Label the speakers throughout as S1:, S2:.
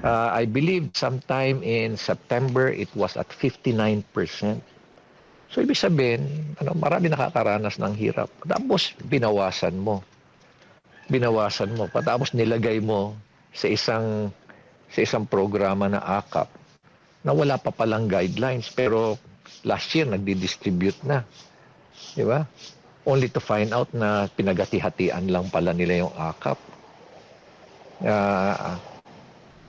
S1: I believe sometime in September it was at 59%. So ibig sabihin, marami nakakaranas ng hirap. Tapos binawasan mo. Binawasan mo. Patapos nilagay mo sa isang programa na AKAP na wala pa palang guidelines pero last year nagdi-distribute na. Di ba? Only to find out na pinagati-hatian lang pala nila yung AKAP.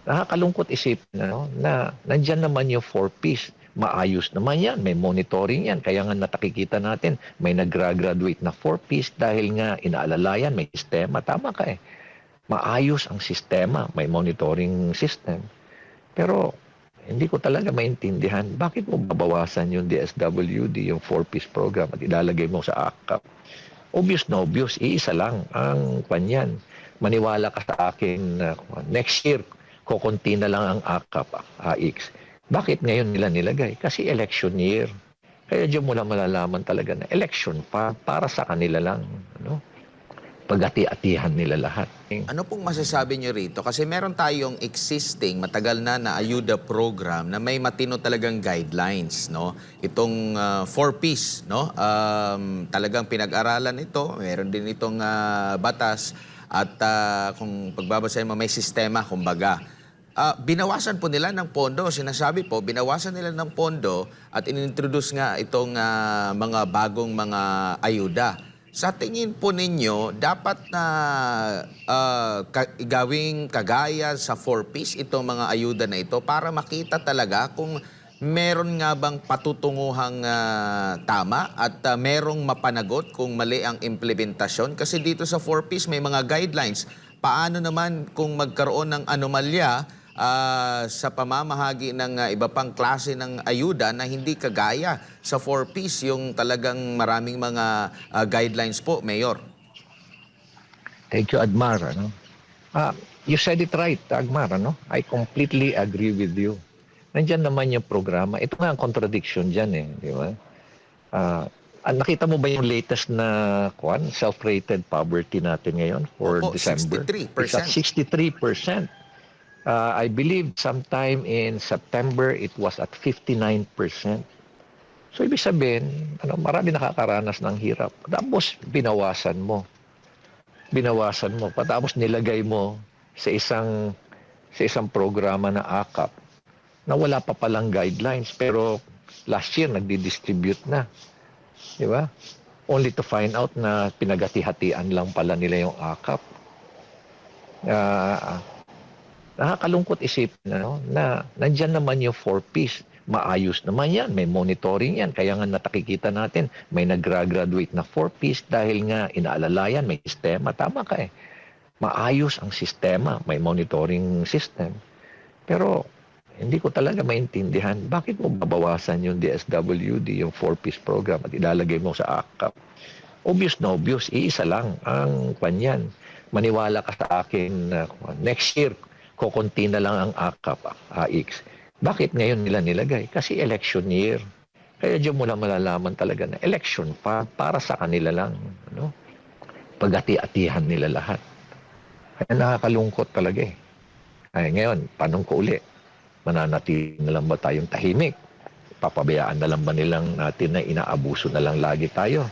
S1: Nakakalungkot isipin na nandyan naman yung 4Ps. Maayos naman yan, may monitoring yan. Kaya nga natakikita natin, may nag-graduate na 4Ps dahil nga inaalalayan, may sistema. Tama ka eh. Maayos ang sistema, may monitoring system. Pero hindi ko talaga maintindihan, bakit mo babawasan yung DSWD, yung 4Ps program at ilalagay mo sa AKAP? Obvious na obvious, iisa lang ang kanyan. Maniwala ka sa akin na next year, kukunti na lang ang AKAP, AX. Bakit ngayon nila nilagay? Kasi election year. Kaya diyan mo lang malalaman talaga na election pa, para sa kanila lang. Pagati-atihan nila lahat.
S2: Ano pong masasabi nyo rito? Kasi meron tayong existing, matagal na ayuda program na may matino talagang guidelines, no? Itong 4Ps, no? Talagang pinag-aralan ito. Meron din itong batas at kung pagbabasahin mo, may sistema, kumbaga. Binawasan po nila ng pondo. Sinasabi po, binawasan nila ng pondo at inintroduce nga itong mga bagong mga ayuda. Sa tingin po ninyo, dapat na gawing kagaya sa 4Ps itong mga ayuda na ito para makita talaga kung meron nga bang patutunguhang tama at merong mapanagot kung mali ang implementasyon. Kasi dito sa 4Ps may mga guidelines. Paano naman kung magkaroon ng anomalya sa pamamahagi ng iba pang klase ng ayuda na hindi kagaya sa 4Ps, yung talagang maraming mga guidelines po, Mayor?
S1: Thank you, Admar. You said it right, Agmar. I completely agree with you. Nandiyan naman yung programa. Ito nga ang contradiction dyan eh. Di ba? Nakita mo ba yung latest na self-rated poverty natin ngayon for
S2: Opo,
S1: December?
S2: 63%.
S1: It's at 63%. I believe sometime in September it was at 59%. So ibig sabihin, marami nakakaranas ng hirap. Tapos binawasan mo. Binawasan mo. Patapos nilagay mo sa isang programa na AKAP na wala pa palang guidelines pero last year nagdi-distribute na. Di ba? Only to find out na pinagati-hatian lang pala nila yung AKAP. Nakakalungkot isipin na nandyan naman yung 4Ps. Maayos naman yan, may monitoring yan. Kaya nga natakikita natin, may nag-graduate na 4Ps dahil nga inaalalayan, may sistema. Tama ka eh. Maayos ang sistema, may monitoring system. Pero hindi ko talaga maintindihan, bakit mo babawasan yung DSWD, yung 4Ps program at ilalagay mo sa AKAP? Obvious na obvious, iisa lang ang kanyan. Maniwala ka sa akin na next year, kukunti na lang ang AKAP, AX. Bakit ngayon nila nilagay? Kasi election year. Kaya diyan mo lang malalaman talaga na election pa, para sa kanila lang. Pagati-atihan nila lahat. Kaya nakakalungkot talaga eh. Ay, ngayon, tanong ko uli, mananatili na lang ba tayong tahimik? Papabayaan na lang ba nilang natin na inaabuso na lang lagi tayo?